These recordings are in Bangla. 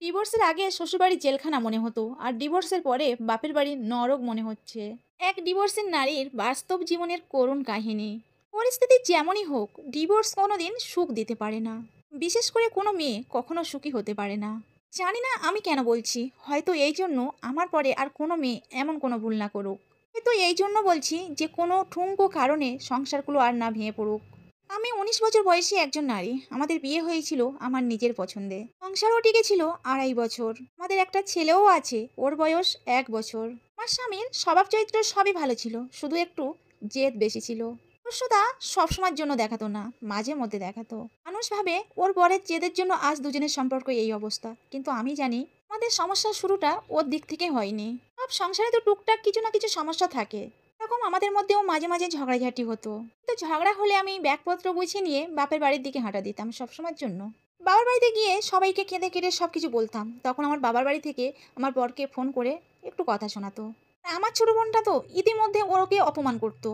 ডিভোর্সের আগে শ্বশুরবাড়ি জেলখানা মনে হতো, আর ডিভোর্সের পরে বাপের বাড়ি নরক মনে হচ্ছে। এক ডিভোর্সের নারীর বাস্তব জীবনের করুণ কাহিনী। পরিস্থিতি যেমনই হোক, ডিভোর্স কোনোদিন সুখ দিতে পারে না। বিশেষ করে কোনো মেয়ে কখনো সুখী হতে পারে না। জানি না আমি কেন বলছি, হয়তো এই জন্য আমার পরে আর কোনো মেয়ে এমন কোনো ভুল না করুক। হয়তো এই জন্য বলছি যে কোনো ঠুনকো কারণে সংসারগুলো আর না ভেঙে পড়ুক। আমি ১৯ বছর বয়সী একজন নারী। আমাদের বিয়ে হয়েছিল আমার নিজের পছন্দে। সংসারও টিকেছিল ২.৫ বছর। আমাদের একটা ছেলেও আছে, ওর বয়স ১ বছর। আমার স্বামীর স্বভাব চরিত্র সবই ভালো ছিল, শুধু একটু জেদ বেশি ছিল। অবশ্যতা সবসময়ের জন্য দেখাতো না, মাঝে মধ্যে দেখাতো। মানুষ ভাবে ওর বরের জেদের জন্য আজ দুজনের সম্পর্ক এই অবস্থা, কিন্তু আমি জানি আমাদের সমস্যার শুরুটা ওর দিক থেকে হয়নি। সব সংসারে তো টুকটাক কিছু না কিছু সমস্যা থাকে। এরকম আমাদের মধ্যেও মাঝে মাঝে ঝগড়াঝাটি হতো। তো ঝগড়া হলে আমি ব্যাগপত্র গুছিয়ে নিয়ে বাপের বাড়ির দিকে হাঁটা দিতাম সবসময়ের জন্য। বাবার বাড়িতে গিয়ে সবাইকে কেঁদে কেটে সব কিছু বলতাম। তখন আমার বাবার বাড়ি থেকে আমার বরকে ফোন করে একটু কথা শোনাতো। আর আমার ছোট বোনটা তো ইতিমধ্যে ওকে অপমান করতো।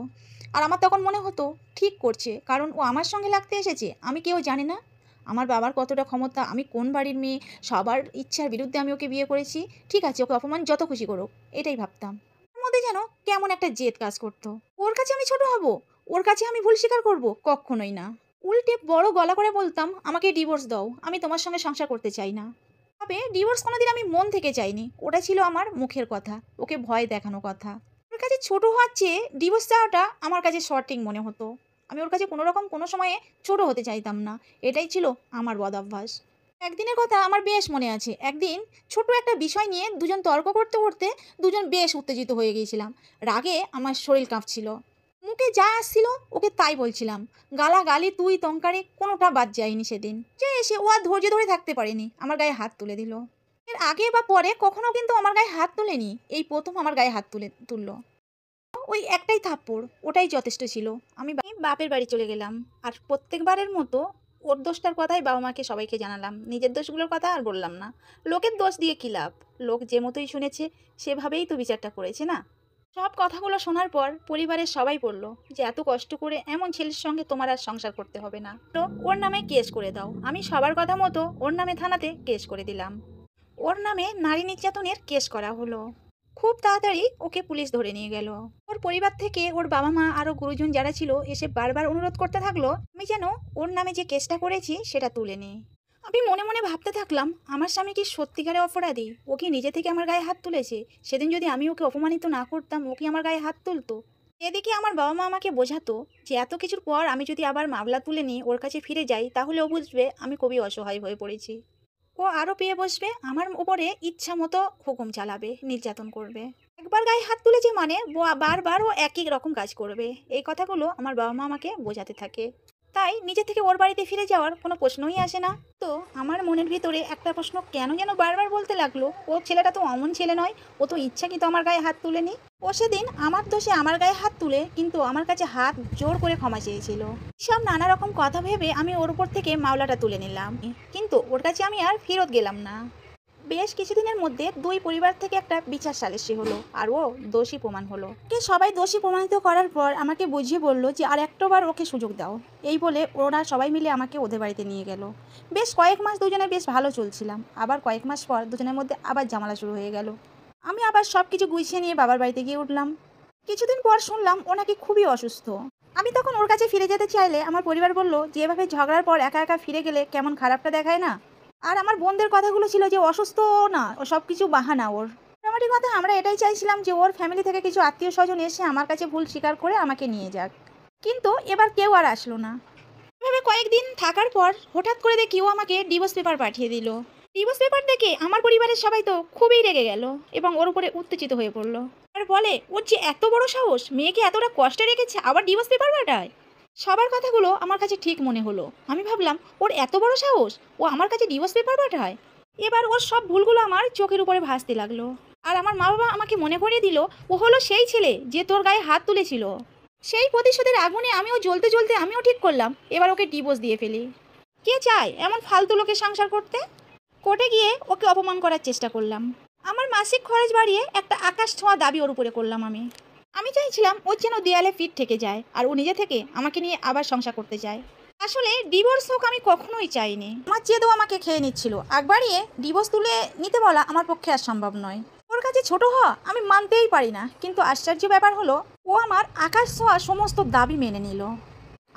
আর আমার তখন মনে হতো ঠিক করছে, কারণ ও আমার সঙ্গে লাগতে এসেছে। আমি কেউ জানে না আমার বাবার কতটা ক্ষমতা, আমি কোন বাড়ির মেয়ে, সবার ইচ্ছার বিরুদ্ধে আমি ওকে বিয়ে করেছি। ঠিক আছে, ওকে অপমান যত খুশি করুক, এটাই ভাবতাম। ওর মধ্যে যেন কেমন একটা জেদ কাজ করতো। ওর কাছে আমি ছোট হব, ওর কাছে আমি ভুল স্বীকার করব, কখনোই না। উল্টে বড় গলা করে বলতাম, আমাকে ডিভোর্স দাও, আমি তোমার সঙ্গে সংসার করতে চাই না। তবে ডিভোর্স কোনোদিন আমি মন থেকে চাইনি, ওটা ছিল আমার মুখের কথা, ওকে ভয় দেখানো কথা। ওর কাছে ছোট হওয়ার চেয়ে ডিভোর্স চাওয়াটা আমার কাছে শর্টিং মনে হতো। আমি ওর কাছে কোনো রকম কোনো সময়ে ছোট হতে চাইতাম না, এটাই ছিল আমার বদ অভ্যাস। একদিনের কথা আমার বেশ মনে আছে। একদিন ছোট একটা বিষয় নিয়ে দুজন তর্ক করতে করতে দুজন বেশ উত্তেজিত হয়ে গিয়েছিলাম। রাগে আমার শরীর কাঁপছিল। মুখে যা আসছিল ওকে তাই বলছিলাম। গালাগালি তুই তঙ্কারি কোনোটা বাদ যায়নি সেদিন। যে এসে ও আর ধৈর্য ধরে থাকতে পারেনি, আমার গায়ে হাত তুলে দিল। এর আগে বা পরে কখনো কিন্তু আমার গায়ে হাত তোলেনি, এই প্রথম আমার গায়ে হাত তুললো। ওই একটাই থাপ্পড়, ওটাই যথেষ্ট ছিল। আমি বাপের বাড়ি চলে গেলাম। আর প্রত্যেকবারের মতো ওর দোষটার কথাই বাবা মাকে সবাইকে জানালাম, নিজের দোষগুলোর কথা আর বললাম না। লোকের দোষ দিয়ে কী লাভ? লোক যে মতোই শুনেছে সেভাবেই তো বিচারটা করেছে না। সব কথাগুলো শোনার পর পরিবারের সবাই বলল যে এত কষ্ট করে এমন ছেলের সঙ্গে তোমার আর সংসার করতে হবে না, তো ওর নামে কেস করে দাও। আমি সবার কথা মতো ওর নামে থানাতে কেস করে দিলাম। ওর নামে নারী নির্যাতনের কেস করা হলো। খুব তাড়াতাড়ি ওকে পুলিশ ধরে নিয়ে গেল। ওর পরিবার থেকে ওর বাবা মা আরও গুরুজন যারা ছিল এসে বারবার অনুরোধ করতে থাকলো আমি যেন ওর নামে যে কেসটা করেছি সেটা তুলে নিই। আমি মনে মনে ভাবতে থাকলাম, আমার স্বামী কি সত্যিকারে অপরাধী? ও কি নিজে থেকে আমার গায়ে হাত তুলেছে? সেদিন যদি আমি ওকে অপমানিত না করতাম, ও কি আমার গায়ে হাত তুলতো? এদিকে আমার বাবা মা আমাকে বোঝাতো যে এত কিছুর পর আমি যদি আবার মামলা তুলে নিই, ওর কাছে ফিরে যাই, তাহলে ও বুঝবে আমি খুবই অসহায় হয়ে পড়েছি। ও আরও পেয়ে বসবে, আমার উপরে ইচ্ছা মতো হুকুম চালাবে, নির্যাতন করবে। একবার গায়ে হাত তুলেছে মানে বারবার ও একই রকম কাজ করবে। এই কথাগুলো আমার বাবা মা আমাকে বোঝাতে থাকে। তাই নিজে থেকে ওর বাড়িতে ফিরে যাওয়ার কোনো প্রশ্নই আসে না। তো আমার মনের ভিতরে একটা প্রশ্ন কেন যেন বারবার বলতে লাগলো, ও ছেলেটা তো অমন ছেলে নয়, ও তো ইচ্ছাকৃত আমার গায়ে হাত তুলেনি। ও সেদিন আমার দোষে আমার গায়ে হাত তুলে কিন্তু আমার কাছে হাত জোর করে ক্ষমা চেয়েছিল। সব নানা রকম কথা ভেবে আমি ওর উপর থেকে মামলাটা তুলে নিলাম, কিন্তু ওর কাছে আমি আর ফেরত গেলাম না। বেশ কিছুদিনের মধ্যে দুই পরিবার থেকে একটা বিচার সালিসি হলো, আর ও দোষী প্রমাণ হলো। কে সবাই দোষী প্রমাণিত করার পর আমাকে বুঝিয়ে বলল যে আর একটাবার ওকে সুযোগ দাও। এই বলে ওরা সবাই মিলে আমাকে ওদের বাড়িতে নিয়ে গেল। বেশ কয়েক মাস দুজনে বেশ ভালো চলছিলাম। আবার কয়েক মাস পর দুজনের মধ্যে আবার ঝামেলা শুরু হয়ে গেল। আমি আবার সব কিছু গুছিয়ে নিয়ে বাবার বাড়িতে গিয়ে উঠলাম। কিছুদিন পর শুনলাম ও নাকি খুবই অসুস্থ। আমি তখন ওর কাছে ফিরে যেতে চাইলে আমার পরিবার বলল যে এভাবে ঝগড়ার পর একা একা ফিরে গেলে কেমন খারাপটা দেখায় না। আর আমার বোনদের কথাগুলো ছিল যে অসুস্থ না, ও সব কিছু বাহানা ওর। মোটামুটি কথা আমরা এটাই চাইছিলাম যে ওর ফ্যামিলি থেকে কিছু আত্মীয় স্বজন এসে আমার কাছে ভুল স্বীকার করে আমাকে নিয়ে যাক। কিন্তু এবার কেউ আর আসলো না। এভাবে কয়েকদিন থাকার পর হঠাৎ করে দেখি ও আমাকে ডিভোর্স পেপার পাঠিয়ে দিল। ডিভোর্স পেপার দেখে আমার পরিবারের সবাই তো খুবই রেগে গেল এবং ওর উপরে উত্তেজিত হয়ে পড়লো। আর বলে ওর যে এত বড় সাহস, মেয়েকে এতটা কষ্টে রেখেছে আবার ডিভোর্স পেপার পাঠায়। সবার কথাগুলো আমার কাছে ঠিক মনে হলো। আমি ভাবলাম ওর এত বড় সাহস, ও আমার কাছে ডিভোর্স পেপার পাঠায়। এবার ওর সব ভুলগুলো আমার চোখের উপরে ভাসতে লাগলো। আর আমার মা বাবা আমাকে মনে করিয়ে দিল ও হলো সেই ছেলে যে তোর গায়ে হাত তুলেছিল। সেই প্রতিশোধের আগুনে আমিও জ্বলতে জ্বলতে আমিও ঠিক করলাম এবার ওকে ডিভোর্স দিয়ে ফেলি। কে চায় এমন ফালতু লোকের সংসার করতে? কোর্টে গিয়ে ওকে অপমান করার চেষ্টা করলাম। আমার মাসিক খরচ বাড়িয়ে একটা আকাশ ছোঁয়া দাবি ওর উপরে করলাম। আমি চাইছিলাম ওর যেন দেয়ালে ফিট থেকে যায় আর ও নিজে থেকে আমাকে নিয়ে আবার সংসার করতে চায়। আসলে ডিভোর্স হোক আমি কখনোই চাইনি। আমার জেদও আমাকে খেয়ে নিচ্ছিল। আগ বাড়িয়ে ডিভোর্স তুলে নিতে বলা আমার পক্ষে আর সম্ভব নয়। ওর কাছে ছোট হওয়া আমি মানতেই পারি না, কিন্তু আশ্চর্য ব্যাপার হলো ও আমার আকাশ ছোঁয়া সমস্ত দাবি মেনে নিল।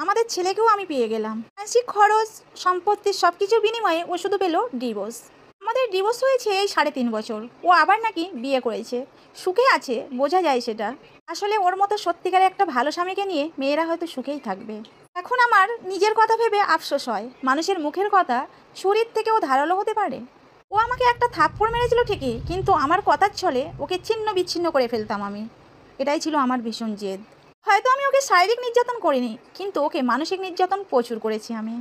আমাদের ছেলেকেও আমি পেয়ে গেলাম। মানসিক খরচ, সম্পত্তির সব কিছুর বিনিময়ে ও শুধু পেল ডিভোর্স। আমাদের ডিভোর্স হয়েছে এই 3.5 বছর। ও আবার নাকি বিয়ে করেছে, সুখে আছে, বোঝা যায় সেটা। আসলে ওর মতো সত্যিকারে একটা ভালো স্বামীকে নিয়ে মেয়েরা হয়তো সুখেই থাকবে। এখন আমার নিজের কথা ভেবে আফসোস হয়, মানুষের মুখের কথা শরীর থেকেও ধারালো হতে পারে। ও আমাকে একটা থাপ্পড় মেরেছিল ঠিকই, কিন্তু আমার কথার ছলে ওকে ছিন্ন বিচ্ছিন্ন করে ফেলতাম আমি। এটাই ছিল আমার ভীষণ জেদ। হয়তো আমি ওকে শারীরিক নির্যাতন করিনি, কিন্তু ওকে মানসিক নির্যাতন প্রচুর করেছি আমি।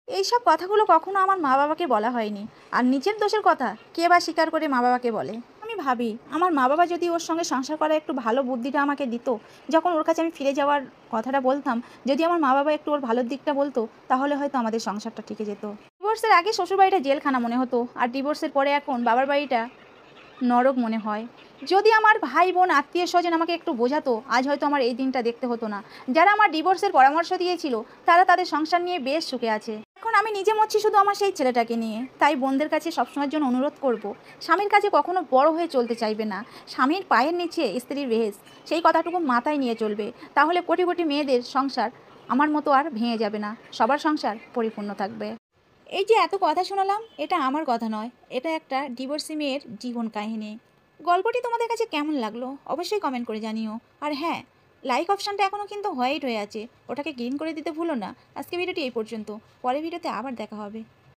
এইসব কথাগুলো কখনো আমার মা বাবাকে বলা হয়নি। আর নিজের দোষের কথা কে বা স্বীকার করে মা বাবাকে বলে? আমি ভাবি আমার মা বাবা যদি ওর সঙ্গে সংসার করার একটু ভালো বুদ্ধিটা আমাকে দিত, যখন ওর কাছে আমি ফিরে যাওয়ার কথাটা বলতাম, যদি আমার মা বাবা একটু ওর ভালোর দিকটা বলতো, তাহলে হয়তো আমাদের সংসারটা টিকে যেত। ডিভোর্সের আগে শ্বশুরবাড়িটা জেলখানা মনে হতো, আর ডিভোর্সের পরে এখন বাবার বাড়িটা নরক মনে হয়। যদি আমার ভাই বোন আত্মীয় স্বজন আমাকে একটু বোঝাতো, আজ হয়তো আমার এই দিনটা দেখতে হতো না। যারা আমার ডিভোর্সের পরামর্শ দিয়েছিল তারা তাদের সংসার নিয়ে বেশ সুখে আছে। এখন আমি নিজে মরছি শুধু আমার সেই ছেলেটাকে নিয়ে। তাই বোনদের কাছে সবসময়ের জন্য অনুরোধ করব, স্বামীর কাছে কখনো বড় হয়ে চলতে চাইবে না। স্বামীর পায়ের নিচে স্ত্রীর রেহেস, সেই কথাটুকু মাথায় নিয়ে চলবে। তাহলে কোটি কোটি মেয়েদের সংসার আমার মতো আর ভেঙে যাবে না, সবার সংসার পরিপূর্ণ থাকবে। এই যে এত কথা শোনালাম, এটা আমার কথা নয়, এটা একটা ডিভোর্সি মেয়ের জীবন কাহিনী। গল্পটি তোমাদের কাছে কেমন লাগলো অবশ্যই কমেন্ট করে জানিও। আর হ্যাঁ, লাইক অপশানটা এখনও কিন্তু হোয়াইট হয়ে আছে, ওটাকে গ্রিন করে দিতে ভুলো না। আজকে ভিডিওটি এই পর্যন্ত, পরের ভিডিওতে আবার দেখা হবে।